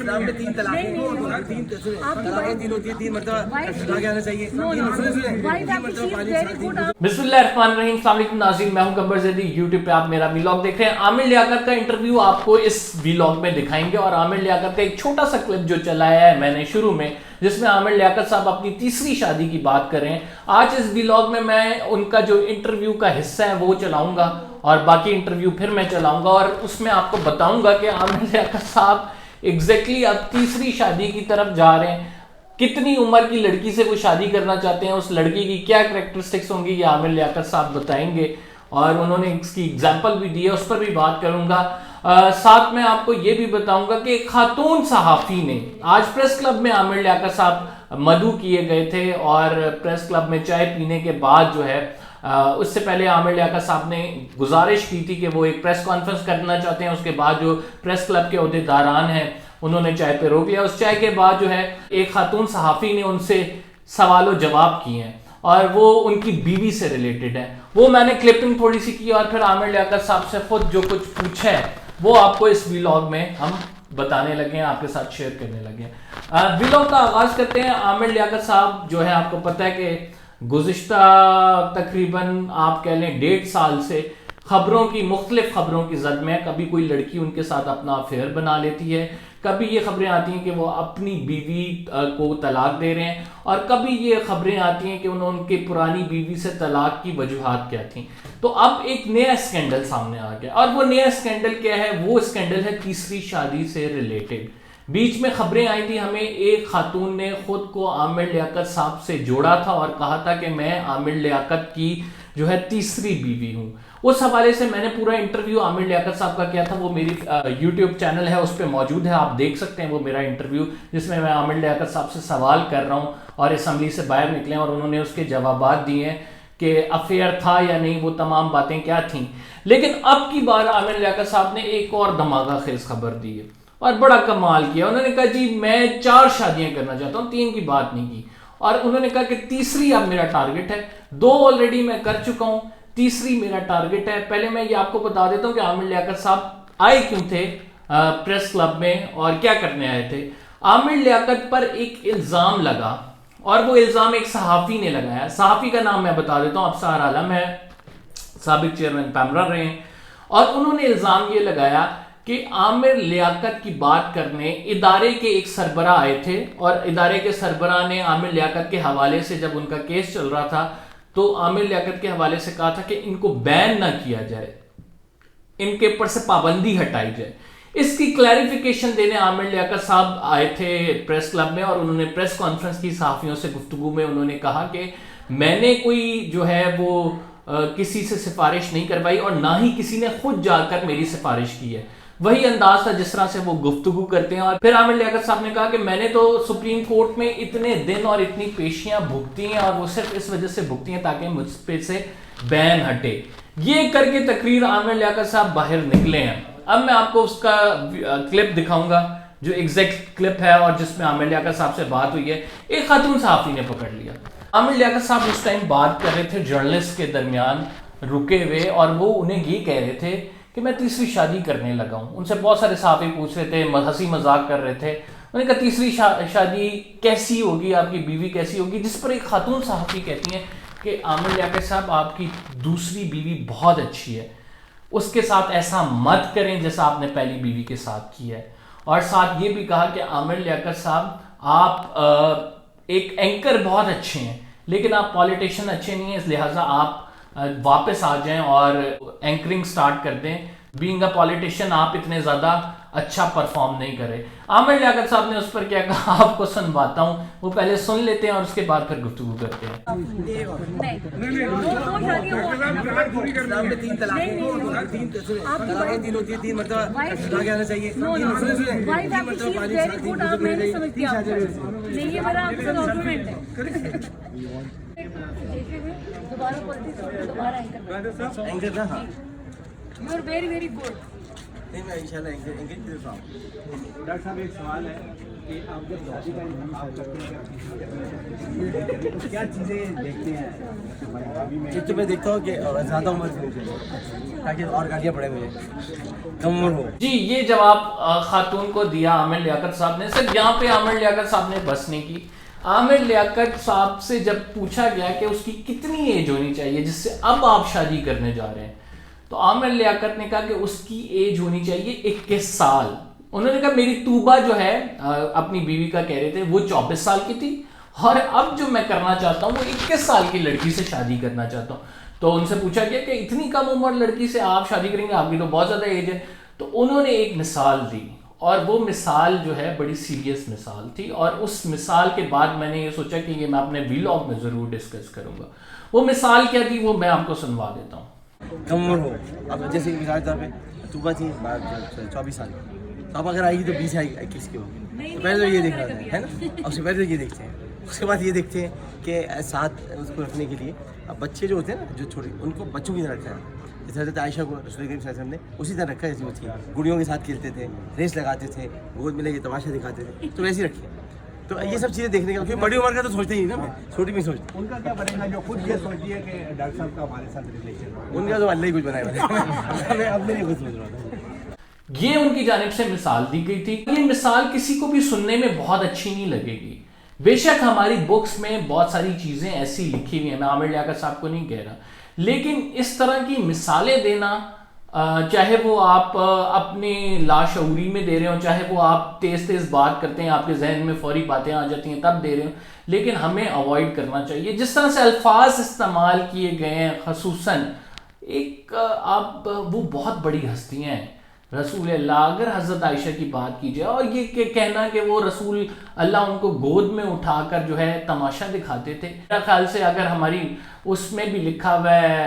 اسلام میں 3 طلاقیں ہوتی ہیں 3 مرتبہ طلاق آنا چاہیے. بسم اللہ الرحمن الرحیم. السلام علیکم ناظرین, میں ہوں گبر زیدی. یوٹیوب پہ آپ میرا ویلاگ دیکھ رہے ہیں. عامر لیاقت کا انٹرویو آپ کو اس ویلاگ میں دکھائیں گے, اور عامر لیاقت کا ایک چھوٹا سا کلپ جو چلایا ہے میں نے شروع میں, جس میں عامر لیاقت صاحب اپنی تیسری شادی کی بات کر رہے ہیں. آج اس ویلاگ میں ان کا جو انٹرویو کا حصہ ہے وہ چلاؤں گا, اور باقی انٹرویو پھر میں چلاؤں گا, اور اس میں آپ کو بتاؤں گا کہ عامر لیاقت صاحب ایگزیکٹلی اب تیسری شادی کی طرف جا رہے ہیں. کتنی عمر کی لڑکی سے وہ شادی کرنا چاہتے ہیں, اس لڑکی کی کیا کریکٹرسٹکس ہوں گی, یہ عامر لیاقت صاحب بتائیں گے, اور انہوں نے اس کی ایگزامپل بھی دی ہے, اس پر بھی بات کروں گا. ساتھ میں آپ کو یہ بھی بتاؤں گا کہ ایک خاتون صحافی نے آج پریس کلب میں عامر لیاقت صاحب مدعو کیے گئے تھے, اور پریس کلب میں چائے پینے کے بعد جو ہے اس سے پہلے عامر لیاقت صاحب نے گزارش کی تھی کہ وہ ایک پریس کانفرنس کرنا چاہتے ہیں. اس کے بعد جو پریس کلب کے عہدیداران ہیں انہوں نے چائے پہ روک لیا. اس چائے کے بعد جو ہے ایک خاتون صحافی نے ان سے سوال و جواب کیے ہیں, اور وہ ان کی بیوی سے ریلیٹڈ ہے. وہ میں نے کلپنگ تھوڑی سی کی, اور پھر عامر لیاقت صاحب سے خود جو کچھ پوچھا ہے وہ آپ کو اس ویلاگ میں ہم بتانے لگے ہیں, آپ کے ساتھ شیئر کرنے لگے ہیں. ویلاگ کا آغاز کرتے ہیں. عامر لیاقت صاحب جو ہے, آپ کو پتہ ہے کہ گزشتہ تقریباً آپ کہہ لیں 1.5 سال سے خبروں کی, مختلف خبروں کی زد میں. کبھی کوئی لڑکی ان کے ساتھ اپنا افیئر بنا لیتی ہے, کبھی یہ خبریں آتی ہیں کہ وہ اپنی بیوی کو طلاق دے رہے ہیں, اور کبھی یہ خبریں آتی ہیں کہ انہوں ان کی پرانی بیوی سے طلاق کی وجوہات کیا تھیں. تو اب ایک نیا اسکینڈل سامنے آ گیا, اور وہ نیا اسکینڈل کیا ہے؟ وہ اسکینڈل ہے تیسری شادی سے ریلیٹڈ. بیچ میں خبریں آئی تھی ہمیں, ایک خاتون نے خود کو عامر لیاقت صاحب سے جوڑا تھا اور کہا تھا کہ میں عامر لیاقت کی جو ہے تیسری بیوی ہوں. اس حوالے سے میں نے پورا انٹرویو عامر لیاقت صاحب کا کیا تھا, وہ میری یوٹیوب چینل ہے اس پہ موجود ہے, آپ دیکھ سکتے ہیں وہ میرا انٹرویو, جس میں عامر لیاقت صاحب سے سوال کر رہا ہوں, اور اسمبلی سے باہر نکلے اور انہوں نے اس کے جوابات دیے ہیں کہ افیئر تھا یا نہیں, وہ تمام باتیں کیا تھیں. لیکن اب کی بار عامر لیاقت صاحب نے ایک اور دھماکہ خیز خبر دی ہے, اور بڑا کمال کیا. انہوں نے کہا جی میں 4 شادیاں کرنا چاہتا ہوں, 3 کی بات نہیں کی, اور انہوں نے کہا کہ تیسری اب میرا ٹارگٹ ہے. 2 آلریڈی میں کر چکا ہوں, تیسری میرا ٹارگٹ ہے. پہلے میں یہ آپ کو بتا دیتا ہوں کہ عامر لیاقت صاحب آئے کیوں تھے پریس کلب میں اور کیا کرنے آئے تھے. عامر لیاقت پر ایک الزام لگا, اور وہ الزام ایک صحافی نے لگایا. صحافی کا نام میں بتا دیتا ہوں, افسار عالم ہے, سابق چیئرمین پیمرا رہے ہیں, اور انہوں نے الزام یہ لگایا کہ عامر لیاقت کی بات کرنے ادارے کے ایک سربراہ آئے تھے, اور ادارے کے سربراہ نے عامر لیاقت کے حوالے سے, جب ان کا کیس چل رہا تھا تو عامر لیاقت کے حوالے سے کہا تھا کہ ان کو بین نہ کیا جائے, ان کے اوپر سے پابندی ہٹائی جائے. اس کی کلیریفیکیشن دینے عامر لیاقت صاحب آئے تھے پریس کلب میں, اور انہوں نے پریس کانفرنس کی. صحافیوں سے گفتگو میں انہوں نے کہا کہ میں نے کوئی جو ہے وہ کسی سے سفارش نہیں کروائی, اور نہ ہی کسی نے خود جا کر میری سفارش کی ہے. وہی انداز تھا جس طرح سے وہ گفتگو کرتے ہیں. اور پھر عامر لیاقت صاحب نے کہا کہ میں نے تو سپریم کورٹ میں اتنے دن اور اتنی پیشیاں بھگتی ہیں, اور وہ صرف اس وجہ سے بھگتی ہیں تاکہ مجھ پہ سے بین ہٹے. یہ کر کے تقریر عامر لیاقت صاحب باہر نکلے ہیں. اب میں آپ کو اس کا کلپ دکھاؤں گا جو ایگزیکٹ کلپ ہے, اور جس میں عامر لیاقت صاحب سے بات ہوئی ہے. ایک خاتون صحافی نے پکڑ لیا. عامر لیاقت صاحب اس ٹائم بات کر رہے تھے جرنلسٹ کے درمیان رکے ہوئے, اور وہ انہیں یہ کہہ رہے تھے کہ میں تیسری شادی کرنے لگا ہوں. ان سے بہت سارے صحافی پوچھ رہے تھے, ہنسی مذاق کر رہے تھے. انہوں نے کہا تیسری شادی کیسی ہوگی, آپ کی بیوی کیسی ہوگی, جس پر ایک خاتون صحافی کہتی ہیں کہ عامر لیاقت صاحب آپ کی دوسری بیوی بہت اچھی ہے, اس کے ساتھ ایسا مت کریں جیسا آپ نے پہلی بیوی کے ساتھ کیا ہے. اور ساتھ یہ بھی کہا کہ عامر لیاقت صاحب آپ ایک اینکر بہت اچھے ہیں, لیکن آپ پالیٹیشین اچھے نہیں ہیں, لہٰذا آپ واپس آ جائیں اور اینکرنگ سٹارٹ کر دیں. بینگ اے پالیٹیشین آپ اتنے زیادہ اچھا پرفارم نہیں کرے. عامر لیاقت صاحب نے اس پر کیا کہا آپ کو سنواتا ہوں, وہ پہلے سن لیتے ہیں اور اس کے بعد پھر گفتگو کرتے ہیں. اسلام میں 3 طلاقیں ہوتی ہیں 3 مرتبہ طلاق آنا چاہیے. You are very very good. نہیں میں انشاءاللہ انگیج ڈاکٹر صاحب ایک سوال ہے, کہ آپ جب شادی کا انتخاب کرتے ہیں تو کیا چیزیں دیکھتے ہیں؟ ایک تو میں دیکھتا ہوں کہ زیادہ عمر سے تاکہ اور گاڑیاں پڑے مجھے کم عمر ہو. جی یہ جواب خاتون کو دیا عامر لیاقت صاحب نے. صرف یہاں پہ عامر لیاقت صاحب نے بس نہیں کی. عامر لیاقت صاحب سے جب پوچھا گیا کہ اس کی کتنی ایج ہونی چاہیے جس سے اب آپ شادی کرنے جا رہے ہیں, تو عامر لیاقت نے کہا کہ اس کی ایج ہونی چاہیے 21 سال. انہوں نے کہا میری طوبہ جو ہے اپنی بیوی کا کہہ رہے تھے وہ 24 سال کی تھی, اور اب جو میں کرنا چاہتا ہوں وہ 21 سال کی لڑکی سے شادی کرنا چاہتا ہوں. تو ان سے پوچھا گیا کہ اتنی کم عمر لڑکی سے آپ شادی کریں گے, آپ کی تو بہت زیادہ ایج ہے. تو انہوں نے ایک مثال دی, اور وہ مثال جو ہے بڑی سیریس مثال تھی, اور اس مثال کے بعد میں نے یہ سوچا کہ یہ میں اپنے ویلاگ میں ضرور ڈسکس کروں گا. وہ مثال کیا تھی وہ میں آپ کو سنوا دیتا ہوں. کم عمر ہو, اب جیسے کہ مثال کے طور پہ طوبہ تھی 24 سال کی, تو اب اگر آئے گی تو 20 آئے گی 21 کی ہوگی. تو پہلے تو یہ دیکھنا ہے نا, اور اس سے پہلے تو یہ دیکھتے ہیں. اس کے بعد یہ دیکھتے ہیں کہ ساتھ اس کو رکھنے کے لیے اب بچے جو ہوتے ہیں نا, جو چھوٹے, ان کو بچوں کی طرح رکھا ہے. جیسے حضرت عائشہ کو رسول کریم صلی اللہ علیہ وسلم نے اسی طرح رکھا جیسے وہ تھی, گڑیوں کے ساتھ کھیلتے تھے, ریس لگاتے تھے, گود میں لے کے تماشا دکھاتے تھے, تو ویسے ہی رکھے. تو یہ سب چیزیں دیکھنے کا, کیونکہ بڑی عمر کا تو سوچتے ہی نا, میں چھوٹی بھی سوچتا. ان کا کیا بنے گا جو خود یہ سوچتی ہے کہ ڈاکٹر صاحب کا ہمارے ساتھ ریلیشن ہو؟ ان کا تو اللہ ہی کچھ بنائے گا, میں اپنے لیے کچھ سوچ رہا تھا. یہ ان کی جانب سے مثال دی گئی تھی. یہ مثال کسی کو بھی سننے میں بہت اچھی نہیں لگے گی. بے شک ہماری بکس میں بہت ساری چیزیں ایسی لکھی ہوئی ہیں, میں عامر لیاقت صاحب کو نہیں کہہ رہا, لیکن اس طرح کی مثالیں دینا, چاہے وہ آپ اپنے لاشعوری میں دے رہے ہوں, چاہے وہ آپ تیز تیز بات کرتے ہیں, آپ کے ذہن میں فوری باتیں آ جاتی ہیں تب دے رہے ہوں, لیکن ہمیں اوائڈ کرنا چاہیے. جس طرح سے الفاظ استعمال کیے گئے ہیں, خصوصاً ایک آپ وہ بہت بڑی ہستیاں ہیں رسول اللہ, اگر حضرت عائشہ کی بات کی جائے, اور یہ کہ کہنا کہ وہ رسول اللہ ان کو گود میں اٹھا کر جو ہے تماشا دکھاتے تھے, میرا خیال سے اگر ہماری اس میں بھی لکھا ہوا ہے,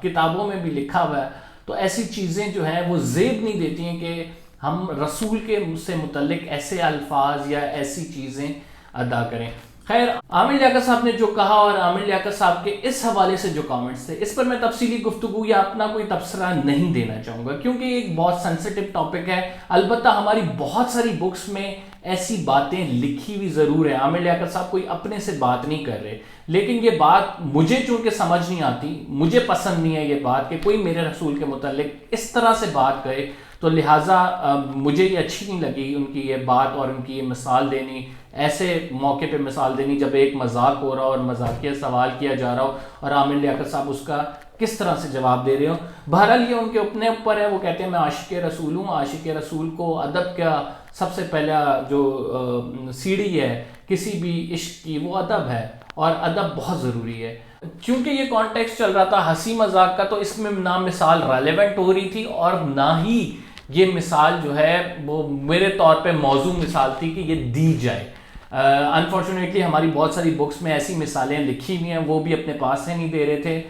کتابوں میں بھی لکھا ہوا ہے, تو ایسی چیزیں جو ہیں وہ زیب نہیں دیتی ہیں کہ ہم رسول کے سے متعلق ایسے الفاظ یا ایسی چیزیں ادا کریں. خیر, عامر لیاقت صاحب نے جو کہا اور عامر لیاقت صاحب کے اس حوالے سے جو کامنٹس تھے, اس پر میں تفصیلی گفتگو یا اپنا کوئی تبصرہ نہیں دینا چاہوں گا, کیونکہ یہ ایک بہت سینسیٹیو ٹاپک ہے. البتہ ہماری بہت ساری بکس میں ایسی باتیں لکھی ہوئی ضرور ہے. عامر لیاقت صاحب کوئی اپنے سے بات نہیں کر رہے, لیکن یہ بات مجھے چونکہ سمجھ نہیں آتی, مجھے پسند نہیں ہے یہ بات کہ کوئی میرے رسول کے متعلق اس طرح سے بات کرے, تو لہٰذا مجھے یہ اچھی نہیں لگی ان کی یہ بات اور ان کی یہ مثال دینی, ایسے موقع پہ مثال دینی جب ایک مذاق ہو رہا ہو اور مذاقیہ سوال کیا جا رہا ہو, اور عامر لیاقت صاحب اس کا کس طرح سے جواب دے رہے ہو. بہرحال یہ ان کے اپنے اوپر ہے. وہ کہتے ہیں میں عاشق رسول ہوں. عاشق رسول کو ادب کا سب سے پہلا جو سیڑھی ہے کسی بھی عشق کی وہ ادب ہے, اور ادب بہت ضروری ہے. چونکہ یہ کانٹیکسٹ چل رہا تھا ہنسی مذاق کا, تو اس میں نہ مثال ریلیونٹ ہو رہی تھی اور نہ ہی یہ مثال جو ہے وہ میرے طور پہ موضوع مثال تھی کہ یہ دی جائے. انفارچونیٹلی ہماری بہت ساری بکس میں ایسی مثالیں لکھی ہوئی ہیں, وہ بھی اپنے پاس سے نہیں دے رہے تھے,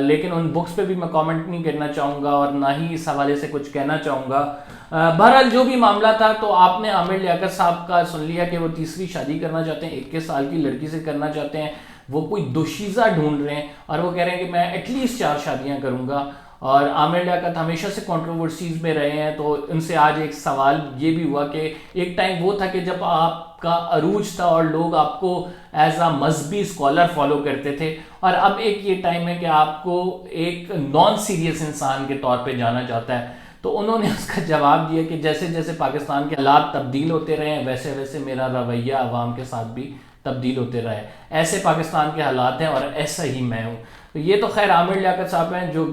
لیکن ان بکس پہ بھی میں کامنٹ نہیں کرنا چاہوں گا اور نہ ہی اس حوالے سے کچھ کہنا چاہوں گا. بہرحال جو بھی معاملہ تھا, تو آپ نے عامر لیاقت صاحب کا سن لیا کہ وہ تیسری شادی کرنا چاہتے ہیں, 21 سال کی لڑکی سے کرنا چاہتے ہیں. وہ کوئی دوشیزہ ڈھونڈ رہے ہیں اور وہ کہہ رہے ہیں کہ میں ایٹ لیسٹ 4 شادیاں کروں گا. اور عامر لیاقت ہمیشہ سے کنٹروورسیز میں رہے ہیں, تو ان سے آج ایک سوال یہ بھی ہوا کہ ایک ٹائم وہ تھا کہ جب آپ کا عروج تھا اور لوگ آپ کو ایز اے مذہبی اسکالر فالو کرتے تھے, اور اب ایک یہ ٹائم ہے کہ آپ کو ایک نان سیریس انسان کے طور پہ جانا جاتا ہے. تو انہوں نے اس کا جواب دیا کہ جیسے جیسے پاکستان کے حالات تبدیل ہوتے رہے ہیں, ویسے ویسے میرا رویہ عوام کے ساتھ بھی تبدیل ہوتے رہے. ایسے پاکستان کے حالات ہیں اور ایسا ہی میں ہوں. تو یہ تو خیر عامر لیاقت صاحب ہیں جو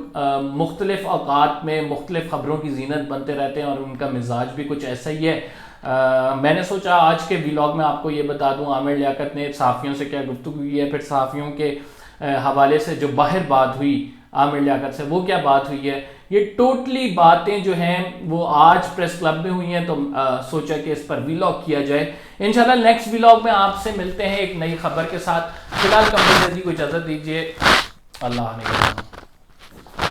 مختلف اوقات میں مختلف خبروں کی زینت بنتے رہتے ہیں, اور ان کا مزاج بھی کچھ ایسا ہی ہے. میں نے سوچا آج کے ویلاگ میں آپ کو یہ بتا دوں عامر لیاقت نے صحافیوں سے کیا گفتگو کی ہے, پھر صحافیوں کے حوالے سے جو باہر بات ہوئی عامر لیاقت سے وہ کیا بات ہوئی ہے. یہ ٹوٹلی باتیں جو ہیں وہ آج پریس کلب میں ہوئی ہیں, تو سوچا کہ اس پر ویلاگ کیا جائے. انشاءاللہ نیکسٹ ویلاگ میں آپ سے ملتے ہیں ایک نئی خبر کے ساتھ. فی الحال قمر زیدی کو اجازت دیجیے. اللہ حافظ.